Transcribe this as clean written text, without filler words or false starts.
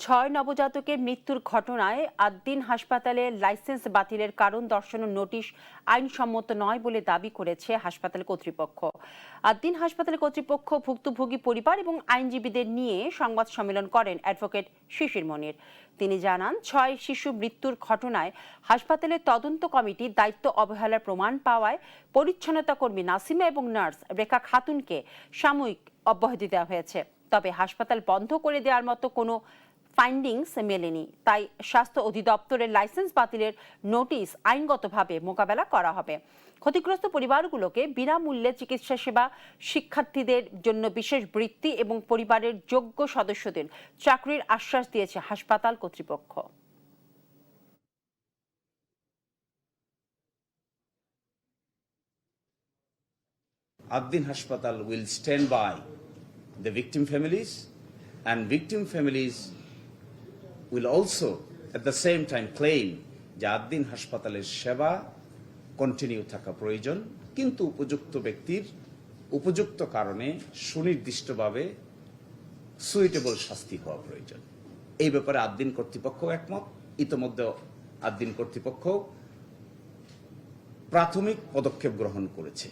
6 নবজাতকের মৃত্যুর ঘটনায় আদ্দিন হাসপাতালে লাইসেন্স বাতিলের কারণ দর্শানোর নোটিশ আইনসম্মত নয় বলে দাবি করেছে হাসপাতাল কর্তৃপক্ষ। আদ্দিন হাসপাতাল কর্তৃপক্ষ ভুক্তভোগী পরিবার এবং আইনজীবীদের নিয়ে সংবাদ সম্মেলন করেন অ্যাডভোকেট শিশির মনির। তিনি জানান, 6 শিশু মৃত্যুর ঘটনায় হাসপাতালের তদন্ত কমিটি দায়িত্ব অবহেলার প্রমাণ পাওয়ায় পরিচ্ছন্নতা কর্মী নাসিমা এবং নার্স রেখা খাতুনকে সাময়িক অব্যাহতি দেওয়া হয়েছে। তবে হাসপাতাল বন্ধ করে দেওয়ার মতো কোনো ফাইন্ডিংস মেলেনি, তাই স্বাস্থ্য অধিদপ্তরের লাইসেন্স বাতিলের নোটিশ আইনগতভাবে মোকাবেলা করা হবে। ক্ষতিগ্রস্ত পরিবারগুলোকে বিনামূল্যে চিকিৎসা সেবা, শিক্ষার্থীদের জন্য বিশেষ বৃত্তি এবং পরিবারের যোগ্য সদস্যদের চাকরির আশ্বাস দিয়েছে হাসপাতাল কর্তৃপক্ষ। Addin Hospital will stand by the victim families, and victim families will also at the same time claim যে আদ্দিন হাসপাতালের সেবা কন্টিনিউ থাকা প্রয়োজন, কিন্তু উপযুক্ত ব্যক্তির উপযুক্ত কারণে সুনির্দিষ্টভাবে সুইটেবল শাস্তি হওয়া প্রয়োজন। এই ব্যাপারে আদ্দিন কর্তৃপক্ষ একমত। ইতোমধ্যে আদ্দিন কর্তৃপক্ষ প্রাথমিক পদক্ষেপ গ্রহণ করেছে।